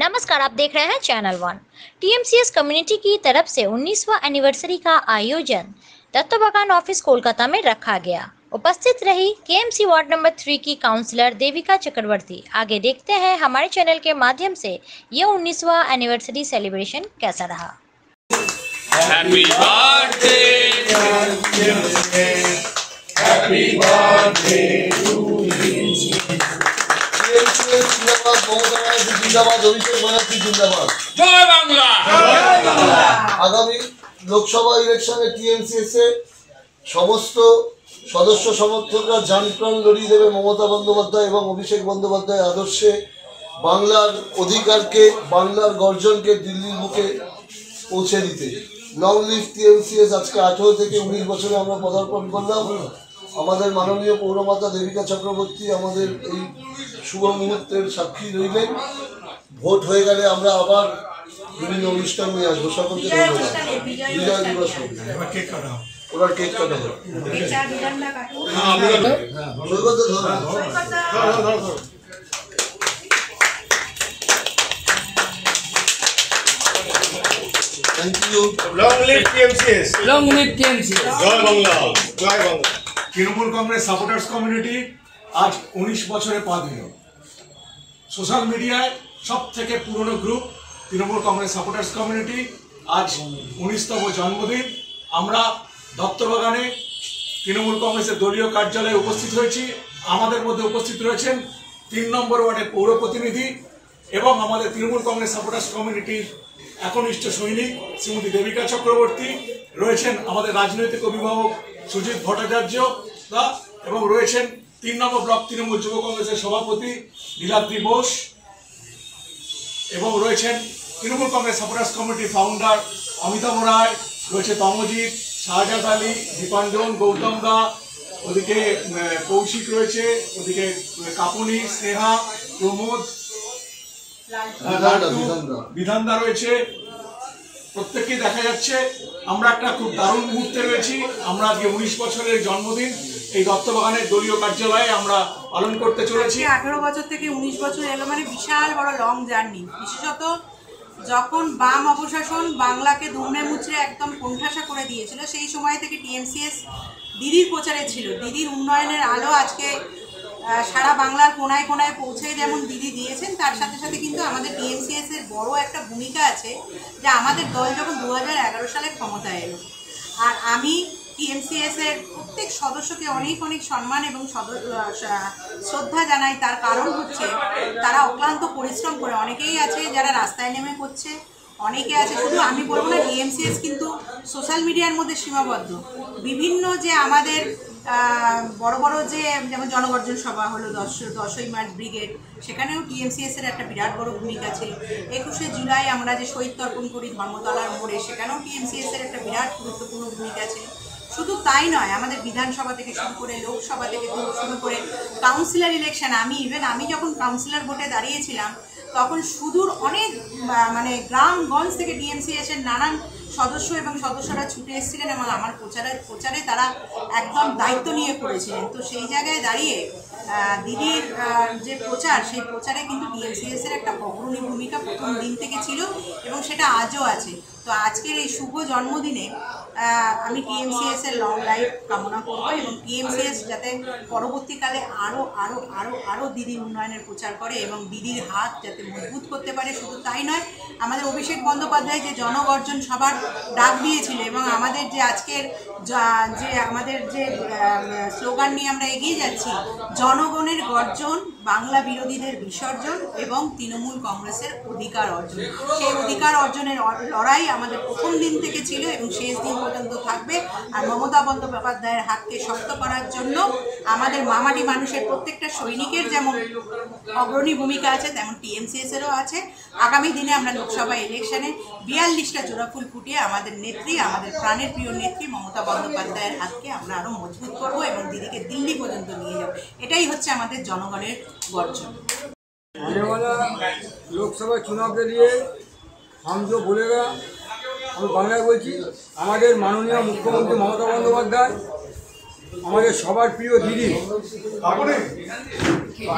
नमस्कार, आप देख रहे हैं चैनल वन। टीएमसीएस कम्युनिटी की तरफ से 19वां एनिवर्सरी का आयोजन दत्तोबागान ऑफिस कोलकाता में रखा गया। उपस्थित रही केएमसी वार्ड नंबर 3 की काउंसलर देविका चक्रवर्ती। आगे देखते हैं हमारे चैनल के माध्यम से ये 19वां एनिवर्सरी सेलिब्रेशन कैसा रहा। Happy birthday, happy birthday to you. জয় বাংলা। আগামী লোকসভা ইলেকশনে টিএমসিএস এ সমস্ত সদস্য সমর্থকরা জানপ্রাণ লড়িয়ে দেবে মমতা বন্দ্যোপাধ্যায় এবং অভিষেক বন্দ্যোপাধ্যায় আদর্শে বাংলার অধিকারকে, বাংলার গর্জনকে দিল্লির বুকে পৌঁছে দিতে। Long live TMCs. আজকে 18 থেকে 19 বছরে আমরা পদার্পণ করলাম। আমাদের মাননীয় পৌরমাতা দেবিকা চক্রবর্তী আমাদের এই শুভ মুহূর্তের সাক্ষী রইলেন। ভোট হয়ে গেলে আমরা আবার বিভিন্ন অনুষ্ঠান নিয়ে আসবো। সকলকে ধন্যবাদ। বিজয় দিবস হবে, ওনার কেক কাটা হবে। Thank you. Long live TMCS. Long live TMCS. Joy Bangla. Joy Bangla. Trinamool Congress supporters community আজ 19 বছরে পা দিল। সোশ্যাল মিডিয়ায় সব থেকে পুরনো group Trinamool Congress supporters community আজ 19তম জন্মদিন। আমরা দত্তবাগানে তৃণমূল কংগ্রেসের দলীয় কার্যালয়ে উপস্থিত হয়েছি। আমাদের মধ্যে উপস্থিত রয়েছেন 3 নম্বর ওয়ার্ডের পৌর প্রতিনিধি এবং আমাদের তৃণমূল কংগ্রেস সাপোর্টার্স কমিউনিটির একনিষ্ঠ সৈনিক শ্রীমতী দেবিকা চক্রবর্তী, রয়েছেন আমাদের রাজনৈতিক অভিভাবক সুজিত ভট্টাচার্য দা এবং রয়েছেন 3 নম্বর ব্লক তৃণমূল যুব কংগ্রেসের সভাপতি নীলাদ্রি বোস এবং রয়েছেন তৃণমূল কংগ্রেস সাপোর্টার্স কমিটির ফাউন্ডার অমিতাভ রায়, রয়েছে তমজিৎ, শাহজাদ আলী, দীপাঞ্জন, গৌতম দা, ওদিকে কৌশিক রয়েছে, ওদিকে কাপুনি, স্নেহা, প্রমোদ, বিধানদা রয়েছে। প্রত্যেককে দেখা যাচ্ছে আমরা একটা খুব দারুণ মুহূর্তে রয়েছি। আমরা আজকে 19 বছরের জন্মদিন এই দত্তবাগানের দলীয় কার্যালয়ে আমরা পালন করতে চলেছি। 18 বছর থেকে 19 বছর এলো মানে বিশাল বড় লং জার্নি। বিশেষত যখন বাম অপশাসন বাংলাকে দুমড়ে মুচড়ে একদম কোণঠাসা করে দিয়েছিল, সেই সময় থেকে টিএমসিএস দিদির প্রচারে ছিল। দিদির উন্নয়নের আলো আজকে সারা বাংলার কোনায় কোনায় পৌঁছে যেমন দিদি দিয়েছেন, তার সাথে সাথে কিন্তু আমাদের টিএমসিএস এর বড় একটা ভূমিকা আছে যে আমাদের দল যখন 2011 সালে ক্ষমতায় এলো, আর আমি টিএমসিএস এর প্রত্যেক সদস্যকে অনেক অনেক সম্মান এবং শ্রদ্ধা জানাই। তার কারণ হচ্ছে তারা অক্লান্ত পরিশ্রম করে, অনেকেই আছে যারা রাস্তায় নেমে করছে, অনেকে আছে, শুধু আমি বলবো না টিএমসিএস কিন্তু সোশ্যাল মিডিয়ার মধ্যে সীমাবদ্ধ। বিভিন্ন যে আমাদের বড় বড় যে যেমন জনগর্জন সভা হলো 10ই মার্চ ব্রিগেড, সেখানেও টিএমসিএস এর একটা বিরাট বড় ভূমিকা ছিল। 21শে জুলাই আমরা যে শহীদ তর্পণ করি ধর্মতলার মোড়ে, সেখানেও টিএমসিএস এর একটা বিরাট গুরুত্বপূর্ণ ভূমিকা ছিল। শুধু তাই নয়, আমাদের বিধানসভা থেকে শুরু করে লোকসভা থেকে শুরু করে কাউন্সিলর ইলেকশন, আমি যখন কাউন্সিলর ভোটে দাঁড়িয়েছিলাম তখন সুদূর অনেক মানে গ্রামগঞ্জ থেকে টিএমসিএস এর নানান সদস্য এবং সদস্যরা ছুটে এসেছিলেন এবং আমার প্রচারে তারা একদম দায়িত্ব নিয়ে করেছিলেন। তো সেই জায়গায় দাঁড়িয়ে দিদির যে প্রচার, সেই প্রচারে কিন্তু টিএমসিএস এর একটা অগ্রণী ভূমিকা প্রথম দিন থেকে ছিল এবং সেটা আজও আছে। তো আজকের এই শুভ জন্মদিনে আমি টিএমসিএস এর লং লাইফ কামনা করব এবং টিএমসিএস যাতে পরবর্তীকালে আরও আরও আরও আরও দিদির উন্নয়নের প্রচার করে এবং দিদির হাত যাতে মজবুত করতে পারে। শুধু তাই নয়, আমাদের অভিষেক বন্দ্যোপাধ্যায় যে জনগর্জন সভার ডাক দিয়েছিল এবং আমাদের যে আজকের যে আমাদের যে স্লোগান নিয়ে আমরা এগিয়ে যাচ্ছি, জনগণের গর্জন, বাংলা বিরোধীদের বিসর্জন এবং তৃণমূল কংগ্রেসের অধিকার অর্জন, সেই অধিকার অর্জনের লড়াই আমাদের প্রথম দিন থেকে ছিল এবং শেষ দিন পর্যন্ত থাকবে। আর মমতা বন্দ্যোপাধ্যায়ের হাতকে শক্ত করার জন্য আমাদের মামাটি মানুষের প্রত্যেকটা সৈনিকের যেমন অগ্রণী ভূমিকা আছে, তেমন টিএমসিএস এরও আছে। আগামী দিনে আমরা লোকসভা ইলেকশনে 42টা জোড়াফুল ফুটিয়ে আমাদের নেত্রী, আমাদের প্রাণের প্রিয় নেত্রী মমতা বন্দ্যোপাধ্যায়ের হাতকে আমরা আরও মজবুত করব এবং দিদিকে দিল্লি পর্যন্ত নিয়ে যাব। এটাই হচ্ছে আমাদের জনগণের গর্জন। आने वाला लोकसभा चुनाव के लिए हम जो बोलेगा আমি বাংলায় বলছি। আমাদের মাননীয় মুখ্যমন্ত্রী মমতা বন্দ্যোপাধ্যায়, আমাদের সবার প্রিয় দিদি,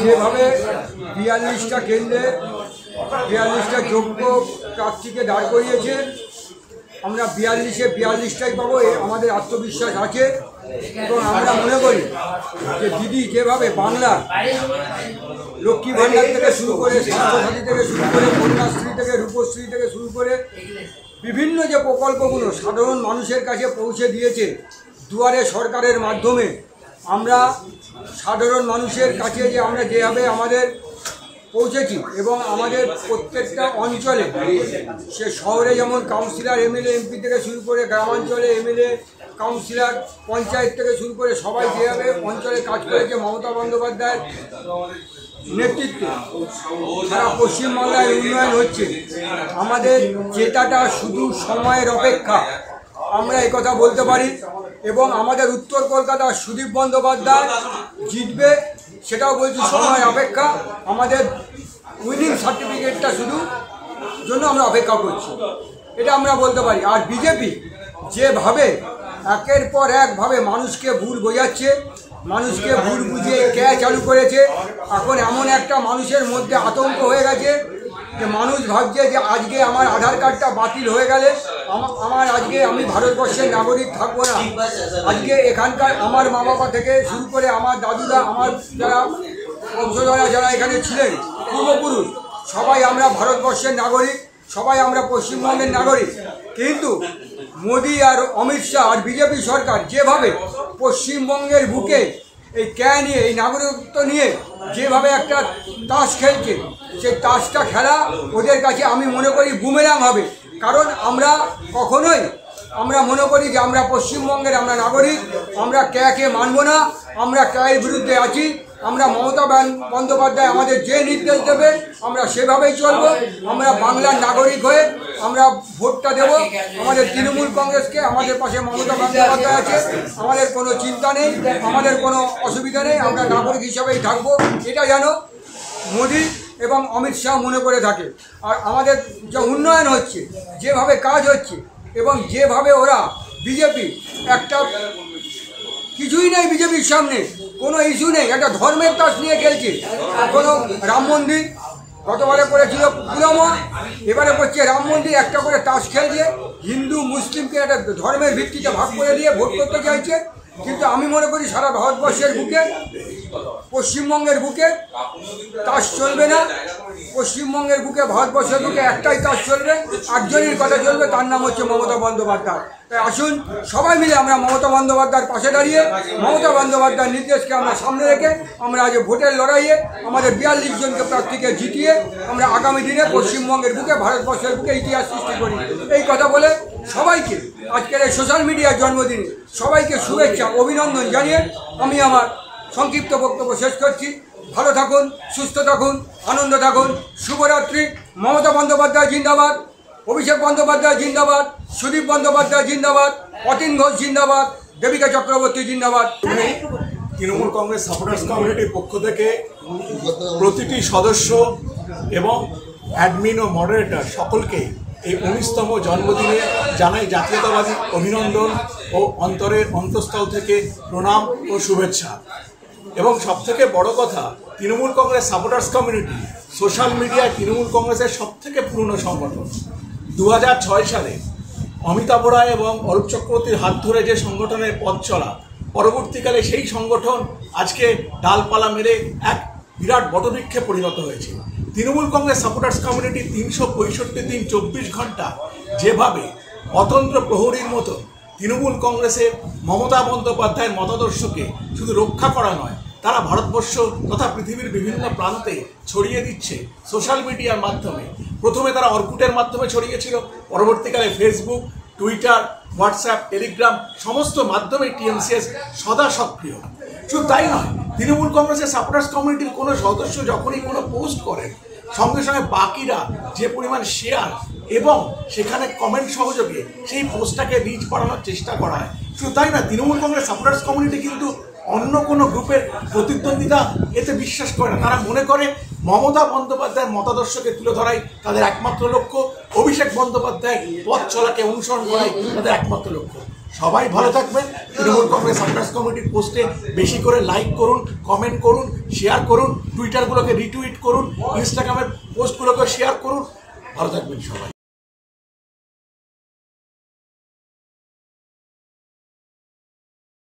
যেভাবে 42টা কেন্দ্রে 42টা যোগ্য প্রার্থীকে দাঁড় করিয়েছে। আমরা 42টাই পাবো, আমাদের আত্মবিশ্বাস আছে। এবং আমরা মনে করি যে দিদি যেভাবে বাংলা লক্ষ্মী ভাণ্ডার থেকে শুরু করে, স্বাস্থ্যসাথী থেকে শুরু করে, কন্যাশ্রী থেকে, রূপশ্রী থেকে শুরু করে বিভিন্ন যে প্রকল্পগুলো সাধারণ মানুষের কাছে পৌঁছে দিয়েছে দুয়ারে সরকারের মাধ্যমে, আমরা সাধারণ মানুষের কাছে যে আমরা যেভাবে আমাদের পৌঁছেছি এবং আমাদের প্রত্যেকটা অঞ্চলে, সে শহরে যেমন কাউন্সিলর, এমএলএ, এমপি থেকে শুরু করে গ্রামাঞ্চলে এমএলএ, কাউন্সিলর, পঞ্চায়েত থেকে শুরু করে সবাই যেভাবে অঞ্চলে কাজ করেছে মমতা বন্দ্যোপাধ্যায়ের নেতৃত্বে সারা পশ্চিমবাংলায় উন্নয়ন হচ্ছে। আমাদের জেতাটা শুধু সময়ের অপেক্ষা, আমরা এই কথা বলতে পারি। এবং আমাদের উত্তর কলকাতার সুদীপ বন্দ্যোপাধ্যায় জিতবে, সেটাও বলছি সময় অপেক্ষা। আমাদের উইনিং সার্টিফিকেটটা শুধু জন্য আমরা অপেক্ষা করছি, এটা আমরা বলতে পারি। আর বিজেপি যেভাবে একের পর একভাবে মানুষকে ভুল বোঝাচ্ছে, মানুষকে ভুল বুঝিয়ে চালু করেছে, এখন এমন একটা মানুষের মধ্যে আতঙ্ক হয়ে গেছে যে মানুষ ভাবছে যে আজকে আমার আধার কার্ডটা বাতিল হয়ে গেলে আমার আজকে আমি ভারতবর্ষের নাগরিক থাকবো না। আজকে এখানকার আমার মা বাবা থেকে শুরু করে আমার দাদুরা, আমার যারা বংশধরা যারা এখানে ছিলেন পূর্বপুরুষ, সবাই আমরা ভারতবর্ষের নাগরিক, সবাই আমরা পশ্চিমবঙ্গের নাগরিক। কিন্তু মোদি আর অমিত শাহ আর বিজেপি সরকার যেভাবে পশ্চিমবঙ্গের বুকে এই নিয়ে, এই নাগরিকত্ব নিয়ে যেভাবে একটা তাস খেলছে, সেই তাসটা খেলা ওদের কাছে আমি মনে করি বুমেরাং হবে। কারণ আমরা কখনোই আমরা মনে করি যে আমরা পশ্চিমবঙ্গের আমরা নাগরিক, আমরা কে মানব না, আমরা এর বিরুদ্ধে আছি। আমরা মমতা বন্দ্যোপাধ্যায় আমাদের যে নির্দেশ দেবে আমরা সেভাবেই চলব। আমরা বাংলার নাগরিক হয়ে আমরা ভোটটা দেব আমাদের তৃণমূল কংগ্রেসকে। আমাদের পাশে মমতা বন্দ্যোপাধ্যায় আছে, আমাদের কোনো চিন্তা নেই, আমাদের কোনো অসুবিধা নেই, আমরা নাগরিক হিসাবেই থাকবো। এটা যেন মোদি এবং অমিত শাহ মনে করে থাকে। আর আমাদের যে উন্নয়ন হচ্ছে, যেভাবে কাজ হচ্ছে এবং যেভাবে ওরা বিজেপি একটা কিছুই নেই, বিজেপির সামনে কোনো ইস্যু নেই, একটা ধর্মের তাস নিয়ে খেলছে। এখনো রাম মন্দির গতবারে করেছিল পুরমা, এবারে করছে রাম মন্দির, একটা করে তাস খেলছে, হিন্দু মুসলিমকে একটা ধর্মের ভিত্তিতে ভাগ করে দিয়ে ভোট করতে চাইছে। কিন্তু আমি মনে করি সারা ভারতবর্ষের বুকে, পশ্চিমবঙ্গের বুকে তাস চলবে না। পশ্চিমবঙ্গের বুকে, ভারতবর্ষের বুকে একটাই তাস চলবে, একজনের কথা চলবে, তার নাম হচ্ছে মমতা বন্দ্যোপাধ্যায়। তাই আসুন সবাই মিলে আমরা মমতা বন্দ্যোপাধ্যায়ের পাশে দাঁড়িয়ে মমতা বন্দ্যোপাধ্যায়ের নির্দেশকে আমরা সামনে রেখে আমরা আজ ভোটের লড়াইয়ে আমাদের 42 জনকে প্রার্থীকে জিতিয়ে আমরা আগামী দিনে পশ্চিমবঙ্গের বুকে, ভারতবর্ষের বুকে ইতিহাস সৃষ্টি করি। এই কথা বলে সবাইকে আজকের এই সোশ্যাল মিডিয়ার জন্মদিনে সবাইকে শুভেচ্ছা, অভিনন্দন জানিয়ে আমি আমার সংক্ষিপ্ত বক্তব্য শেষ করছি। ভালো থাকুন, সুস্থ থাকুন, আনন্দ থাকুন। শুভরাত্রি। মমতা বন্দ্যোপাধ্যায় জিন্দাবাদ, অভিষেক বন্দ্যোপাধ্যায় জিন্দাবাদ, সুদীপ বন্দ্যোপাধ্যায় জিন্দাবাদ, অতীন ঘোষ জিন্দাবাদ, দেবিকা চক্রবর্তী জিন্দাবাদ। তৃণমূল কংগ্রেস সাপোর্টার্স কমিউনিটির পক্ষ থেকে প্রতিটি সদস্য এবং অ্যাডমিন ও মডারেটর সকলকে এই 19তম জন্মদিনে জানাই জাতীয়তাবাদী অভিনন্দন ও অন্তরের অন্তঃস্থল থেকে প্রণাম ও শুভেচ্ছা। এবং সবথেকে বড় কথা, Trinamool Congress supporters community social মিডিয়ায় তৃণমূল কংগ্রেসের সবথেকে পুরনো সংগঠন। 2006 সালে অমিতাভ রায় এবং অরূপ চক্রবর্তীর হাত ধরে যে সংগঠনের পথ চলা, পরবর্তীকালে সেই সংগঠন আজকে ডালপালা মেরে এক বিরাট বটবৃক্ষে পরিণত হয়েছে। তৃণমূল কংগ্রেস সাপোর্টার্স কমিউনিটি 365 দিন 24 ঘন্টা যেভাবে অতন্ত্র প্রহরীর মতো তৃণমূল কংগ্রেসের মমতা বন্দ্যোপাধ্যায়ের মতাদর্শকে শুধু রক্ষা করা নয়, তারা ভারতবর্ষ তথা পৃথিবীর বিভিন্ন প্রান্তে ছড়িয়ে দিচ্ছে সোশ্যাল মিডিয়ার মাধ্যমে। প্রথমে তারা অর্কুটের মাধ্যমে ছড়িয়েছিল, পরবর্তীকালে ফেসবুক, টুইটার, হোয়াটসঅ্যাপ, টেলিগ্রাম সমস্ত মাধ্যমে টিএমসিএস সদা সক্রিয়। শুধু তাই নয়, তৃণমূল কংগ্রেসের সাপোর্টার্স কমিউনিটির কোনো সদস্য যখনই কোনো পোস্ট করেন, সঙ্গে সঙ্গে বাকিরা যে পরিমাণ শেয়ার এবং সেখানে কমেন্ট সহযোগে সেই পোস্টটাকে রিচ বাড়ানোর চেষ্টা করা হয়। শুধু তাই না, তৃণমূল কংগ্রেস সাপোর্টার্স কমিউনিটি কিন্তু অন্য কোনো গ্রুপের প্রতিদ্বন্দ্বিতা এতে বিশ্বাস করে না। তারা মনে করে মমতা বন্দ্যোপাধ্যায়ের মতাদর্শকে তুলে ধরাই তাদের একমাত্র লক্ষ্য, অভিষেক বন্দ্যোপাধ্যায়ের পথ চলাকে অনুসরণ করাই তাদের একমাত্র লক্ষ্য। সবাই ভালো থাকবেন। তৃণমূল কংগ্রেস সাপোর্টার্স কমিটির পোস্টে বেশি করে লাইক করুন, কমেন্ট করুন, শেয়ার করুন, টুইটারগুলোকে রিটুইট করুন, ইনস্টাগ্রামের পোস্টগুলোকে শেয়ার করুন। ভালো থাকবেন সবাই।